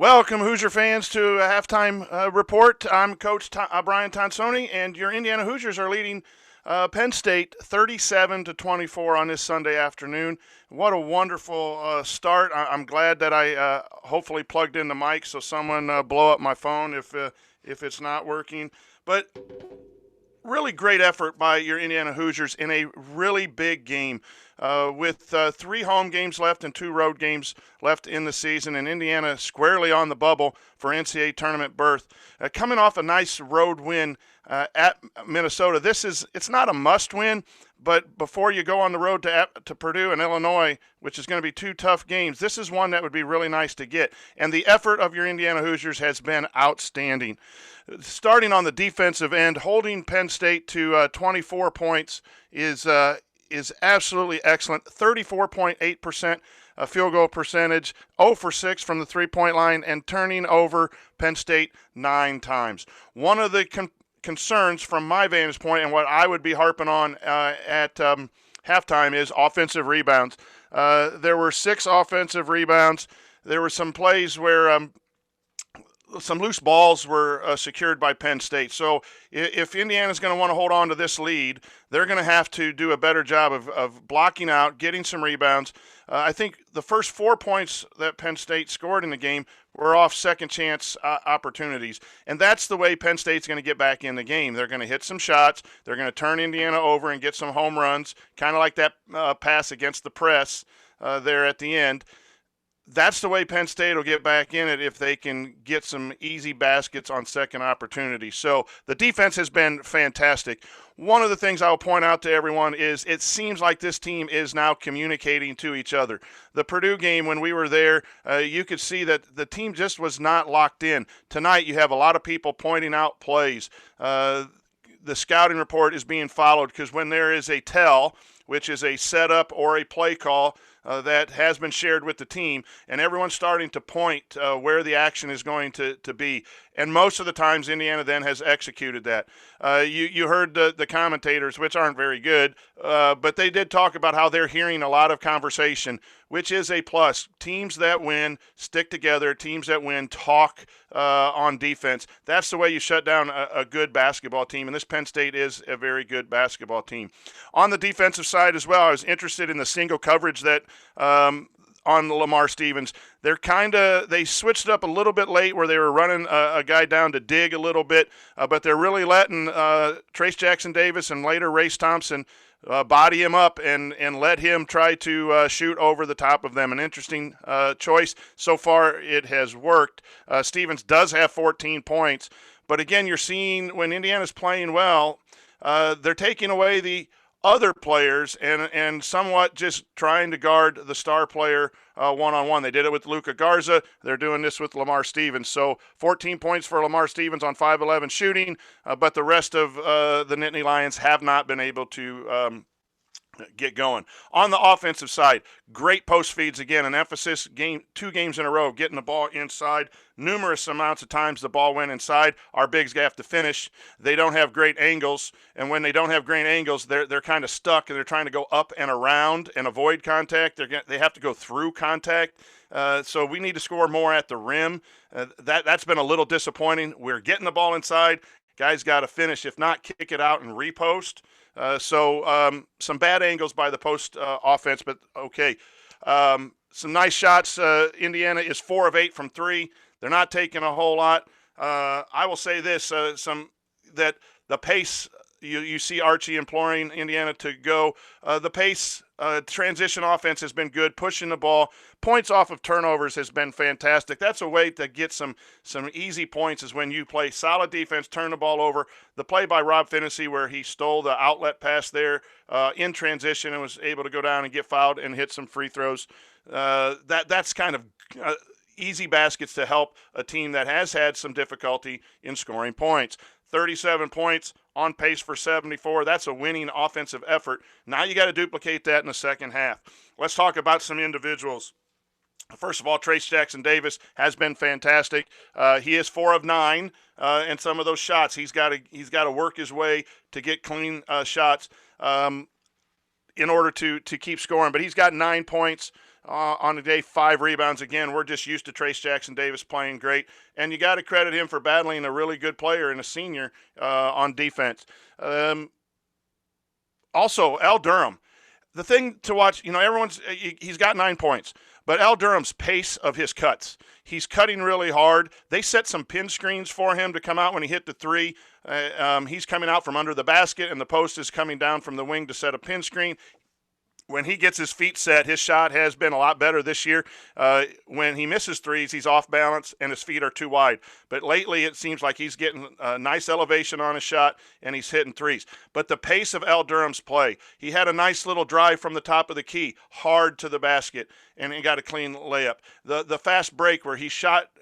Welcome, Hoosier fans, to a halftime report. I'm Coach Brian Tonsoni, and your Indiana Hoosiers are leading Penn State 37 to 24 on this Sunday afternoon. What a wonderful start! I'm glad that I hopefully plugged in the mic so someone blow up my phone if it's not working. But really great effort by your Indiana Hoosiers in a really big game. With 3 home games left and 2 road games left in the season, and Indiana squarely on the bubble for NCAA tournament berth. Coming off a nice road win at Minnesota, it's not a must-win, but before you go on the road to Purdue and Illinois, which is going to be 2 tough games, this is one that would be really nice to get. And the effort of your Indiana Hoosiers has been outstanding. Starting on the defensive end, holding Penn State to 24 points is absolutely excellent. 34.8% field goal percentage, 0 for 6 from the three-point line, and turning over Penn State 9 times. One of the concerns from my vantage point and what I would be harping on at halftime is offensive rebounds. There were 6 offensive rebounds. There were some plays where some loose balls were secured by Penn State. So if Indiana's going to want to hold on to this lead, they're going to have to do a better job of blocking out, getting some rebounds. I think the first 4 points that Penn State scored in the game were off second chance opportunities. And that's the way Penn State's going to get back in the game. They're going to hit some shots. They're going to turn Indiana over and get some home runs, kind of like that pass against the press there at the end. That's the way Penn State will get back in it if they can get some easy baskets on second opportunity. So the defense has been fantastic. One of the things I'll point out to everyone is it seems like this team is now communicating to each other. The Purdue game, when we were there, you could see that the team just was not locked in. Tonight you have a lot of people pointing out plays. The scouting report is being followed because when there is a tell, which is a setup or a play call, that has been shared with the team, and everyone's starting to point where the action is going to be. And most of the times, Indiana then has executed that. You heard the commentators, which aren't very good, but they did talk about how they're hearing a lot of conversation, which is a plus. Teams that win stick together. Teams that win talk on defense. That's the way you shut down a good basketball team, and this Penn State is a very good basketball team. On the defensive side as well, I was interested in the single coverage that on Lamar Stevens. They switched up a little bit late where they were running a guy down to dig a little bit, but they're really letting Trace Jackson Davis and later Race Thompson body him up and let him try to shoot over the top of them. An interesting choice. So far, it has worked. Stevens does have 14 points, but again, you're seeing when Indiana's playing well, they're taking away the other players and somewhat just trying to guard the star player one-on-one. They did it with Luka Garza. They're doing this with Lamar Stevens. So 14 points for Lamar Stevens on 5-11 shooting, but the rest of the Nittany Lions have not been able to get going. On the offensive side, great post feeds again, an emphasis 2 games in a row, getting the ball inside. Numerous amounts of times the ball went inside. Our bigs have to finish. They don't have great angles, and when they don't have great angles, they're kind of stuck, and they're trying to go up and around and avoid contact. They have to go through contact. So we need to score more at the rim. That's been a little disappointing. We're getting the ball inside. Guys got to finish. If not, kick it out and repost. Some bad angles by the post offense, but okay. Some nice shots. Indiana is 4 of 8 from 3. They're not taking a whole lot. I will say this: that the pace. You see Archie imploring Indiana to go. The pace, transition offense has been good, pushing the ball. Points off of turnovers has been fantastic. That's a way to get some easy points is when you play solid defense, turn the ball over. The play by Rob Finney where he stole the outlet pass there in transition and was able to go down and get fouled and hit some free throws. That's kind of easy baskets to help a team that has had some difficulty in scoring points. 37 points, on pace for 74. That's a winning offensive effort. Now you got to duplicate that in the second half. Let's talk about some individuals. First of all, Trace Jackson Davis has been fantastic. He is 4 of 9, and some of those shots he's got to work his way to get clean shots in order to keep scoring. But he's got 9 points. on the day, 5 rebounds. Again, we're just used to Trace Jackson Davis playing great, and you got to credit him for battling a really good player and a senior on defense. Also, Al Durham. The thing to watch, he's got 9 points, but Al Durham's pace of his cuts. He's cutting really hard. They set some pin screens for him to come out when he hit the 3. He's coming out from under the basket, and the post is coming down from the wing to set a pin screen. When he gets his feet set, his shot has been a lot better this year. When he misses threes, he's off balance and his feet are too wide. But lately, it seems like he's getting a nice elevation on his shot and he's hitting threes. But the pace of Al Durham's play, he had a nice little drive from the top of the key, hard to the basket, and he got a clean layup. The fast break where he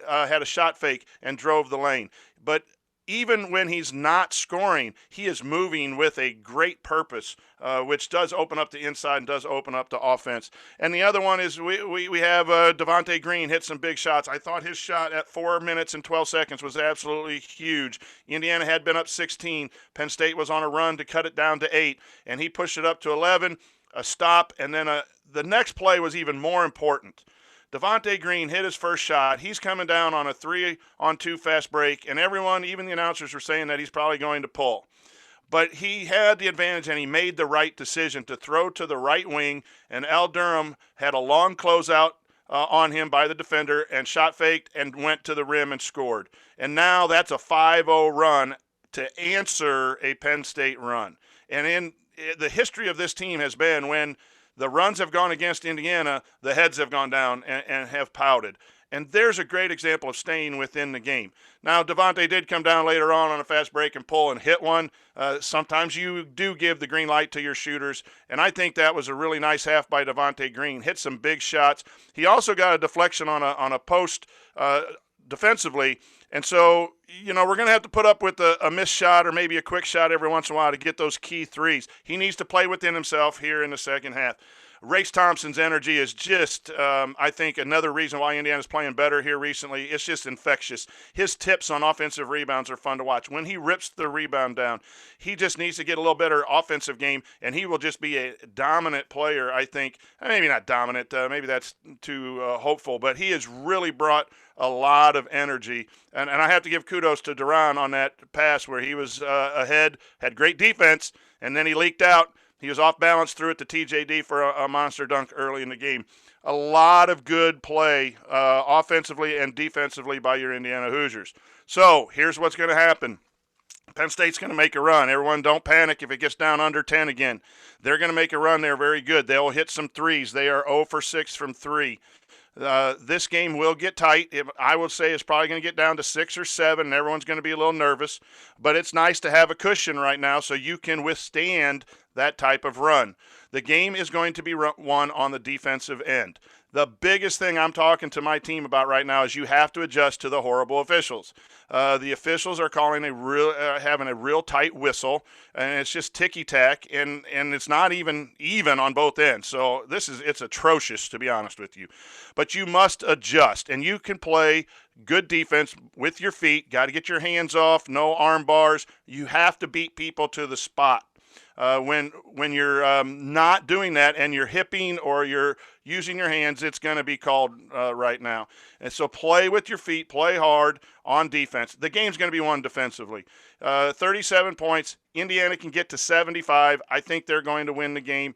had a shot fake and drove the lane. But even when he's not scoring, he is moving with a great purpose, which does open up the inside and does open up the offense. And the other one is we have Devontae Green hit some big shots. I thought his shot at 4 minutes and 12 seconds was absolutely huge. Indiana had been up 16. Penn State was on a run to cut it down to 8, and he pushed it up to 11, a stop, and then the next play was even more important. Devontae Green hit his first shot. He's coming down on a 3-on-2 fast break, and everyone, even the announcers, were saying that he's probably going to pull. But he had the advantage, and he made the right decision to throw to the right wing, and Al Durham had a long closeout on him by the defender and shot faked and went to the rim and scored. And now that's a 5-0 run to answer a Penn State run. And in the history of this team has been when the runs have gone against Indiana, the heads have gone down and have pouted. And there's a great example of staying within the game. Now, Devontae did come down later on a fast break and pull and hit one. Sometimes you do give the green light to your shooters, and I think that was a really nice half by Devontae Green. Hit some big shots. He also got a deflection on a post defensively. And so, we're going to have to put up with a missed shot or maybe a quick shot every once in a while to get those key threes. He needs to play within himself here in the second half. Race Thompson's energy is just, I think, another reason why Indiana's playing better here recently. It's just infectious. His tips on offensive rebounds are fun to watch. When he rips the rebound down, he just needs to get a little better offensive game, and he will just be a dominant player, I think. Maybe not dominant. Maybe that's too hopeful, but he has really brought a lot of energy. And I have to give kudos to Duran on that pass where he was ahead, had great defense, and then he leaked out. He was off balance, threw it to TJD for a monster dunk early in the game. A lot of good play offensively and defensively by your Indiana Hoosiers. So here's what's going to happen. Penn State's going to make a run. Everyone don't panic if it gets down under 10 again. They're going to make a run there very good. They'll hit some threes. They are 0 for 6 from 3. This game will get tight. I would say it's probably going to get down to 6 or 7, and everyone's going to be a little nervous. But it's nice to have a cushion right now so you can withstand that type of run. The game is going to be won on the defensive end. The biggest thing I'm talking to my team about right now is you have to adjust to the horrible officials. The officials are calling having a real tight whistle, and it's just ticky-tack, and it's not even on both ends. So it's atrocious, to be honest with you. But you must adjust, and you can play good defense with your feet. Got to get your hands off, no arm bars. You have to beat people to the spot. When you're not doing that and you're hipping or you're using your hands, it's going to be called right now. And so play with your feet, play hard on defense. The game's going to be won defensively. 37 points. Indiana can get to 75. I think they're going to win the game.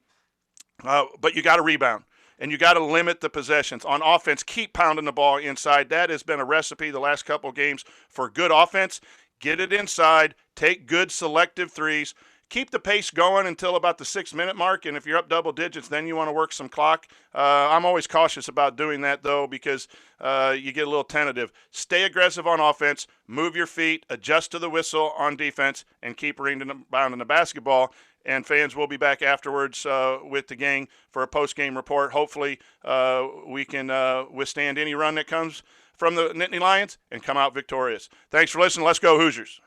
But you got to rebound. And you got to limit the possessions. On offense, keep pounding the ball inside. That has been a recipe the last couple of games for good offense. Get it inside. Take good selective threes. Keep the pace going until about the 6-minute mark, and if you're up double digits, then you want to work some clock. I'm always cautious about doing that, though, because you get a little tentative. Stay aggressive on offense, move your feet, adjust to the whistle on defense, and keep rebounding the basketball. And fans will be back afterwards with the gang for a post-game report. Hopefully we can withstand any run that comes from the Nittany Lions and come out victorious. Thanks for listening. Let's go Hoosiers.